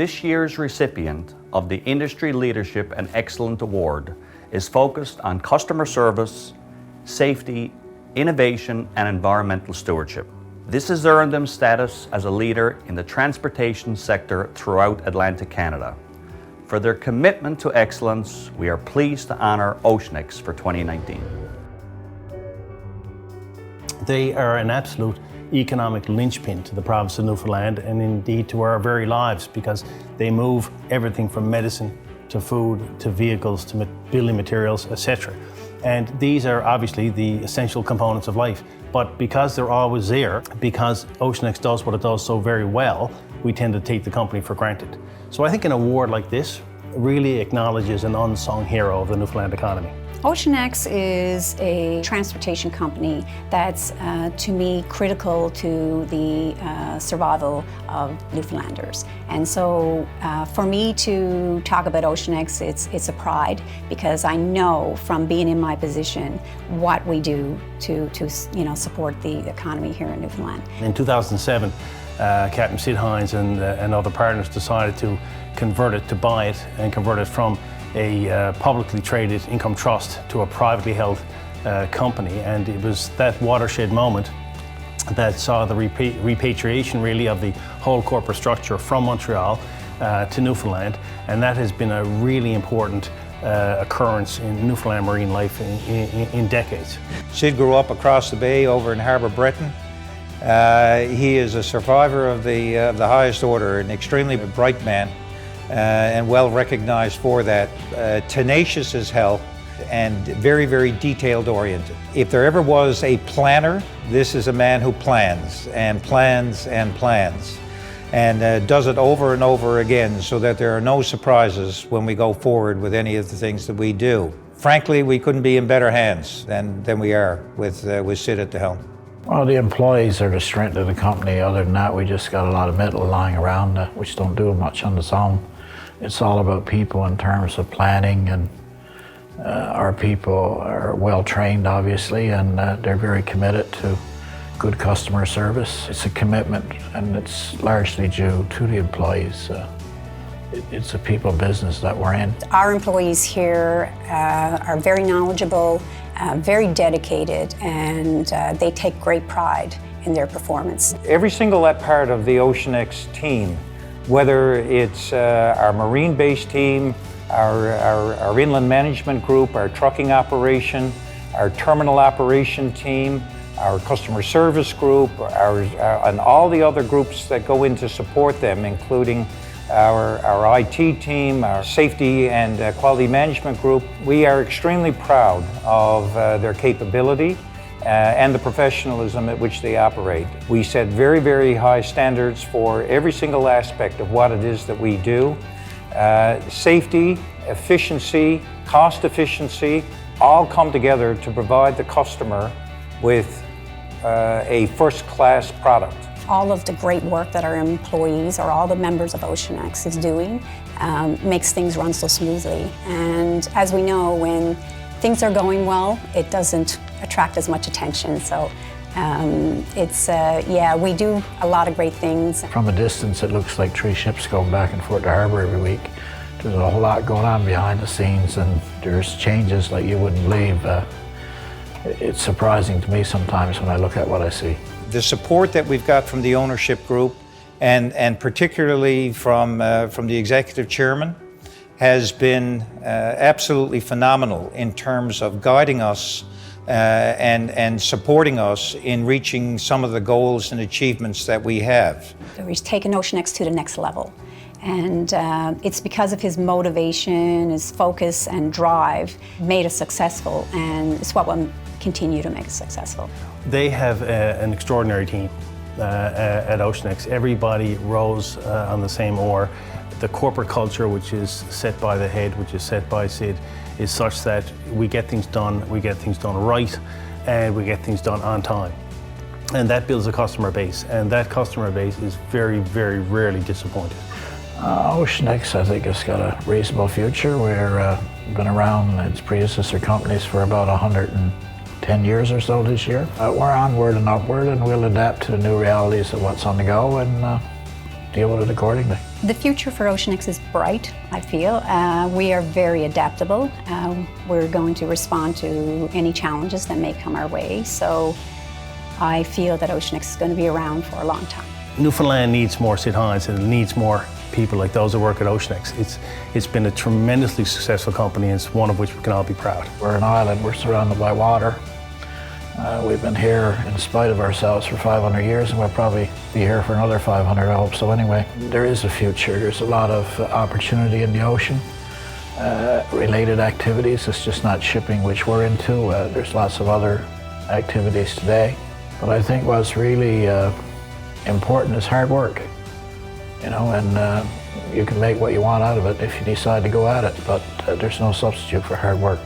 This year's recipient of the Industry Leadership and Excellence Award is focused on customer service, safety, innovation, and environmental stewardship. This has earned them status as a leader in the transportation sector throughout Atlantic Canada. For their commitment to excellence, we are pleased to honor Oceanex for 2019. They are an absolute economic linchpin to the province of Newfoundland and indeed to our very lives, because they move everything from medicine to food to vehicles to building materials, etc. And these are obviously the essential components of life. But because they're always there, because Oceanex does what it does so very well, we tend to take the company for granted. So I think an award like this really acknowledges an unsung hero of the Newfoundland economy. Oceanex is a transportation company that's, to me, critical to the survival of Newfoundlanders. And so for me to talk about Oceanex, it's a pride, because I know from being in my position what we do to support the economy here in Newfoundland. In 2007, Captain Sid Hines and other partners decided to convert it, to buy it and convert it from a publicly traded income trust to a privately held company. And it was that watershed moment that saw the repatriation really of the whole corporate structure from Montreal to Newfoundland, and that has been a really important occurrence in Newfoundland marine life in decades. Sid grew up across the bay over in Harbour Breton. He is a survivor of the highest order, an extremely bright man, and well recognized for that. Tenacious as hell and very, very detailed oriented. If there ever was a planner, this is a man who plans and plans and plans, and does it over and over again so that there are no surprises when we go forward with any of the things that we do. Frankly, we couldn't be in better hands than we are with Sid at the helm. Well, the employees are the strength of the company. Other than that, we just got a lot of metal lying around, which don't do much on its own. It's all about people in terms of planning, and our people are well trained, obviously, and they're very committed to good customer service. It's a commitment, and it's largely due to the employees. It's a people business that we're in. Our employees here are very knowledgeable, very dedicated, and they take great pride in their performance. Every single part of the Oceanex team, whether it's our marine-based team, our inland management group, our trucking operation, our terminal operation team, our customer service group, and all the other groups that go in to support them, including our IT team, our safety and quality management group. We are extremely proud of their capability and the professionalism at which they operate. We set very, very high standards for every single aspect of what it is that we do. Safety, efficiency, cost efficiency, all come together to provide the customer with a first-class product. All of the great work that our employees or all the members of Oceanex is doing makes things run so smoothly. And as we know, when things are going well, it doesn't attract as much attention. So we do a lot of great things. From a distance, it looks like 3 ships going back and forth to harbour every week. There's a whole lot going on behind the scenes, and there's changes like you wouldn't believe. It's surprising to me sometimes when I look at what I see. The support that we've got from the ownership group, and particularly from the executive chairman, has been absolutely phenomenal in terms of guiding us and supporting us in reaching some of the goals and achievements that we have. He's taken Oceanex to the next level. And it's because of his motivation, his focus and drive made us successful, and it's what will continue to make us successful. They have an extraordinary team at Oceanex. Everybody rows on the same oar. The corporate culture, which is set by the head, which is set by Sid, is such that we get things done right, and we get things done on time. And that builds a customer base, and that customer base is very, very rarely disappointed. Oceanex, I think, has got a reasonable future. We've been around its predecessor companies for about 110 years or so this year. We're onward and upward, and we'll adapt to the new realities of what's on the go and deal with it accordingly. The future for Oceanix is bright, I feel. We are very adaptable. We're going to respond to any challenges that may come our way. So I feel that Oceanix is going to be around for a long time. Newfoundland needs more Sid Hines and it needs more people like those that work at Oceanix. It's been a tremendously successful company and it's one of which we can all be proud. We're an island, we're surrounded by water. We've been here in spite of ourselves for 500 years and we'll probably be here for another 500, I hope. So anyway, there is a future. There's a lot of opportunity in the ocean. Related activities, it's just not shipping which we're into. There's lots of other activities today. But I think what's really important is hard work. And you can make what you want out of it if you decide to go at it, but there's no substitute for hard work.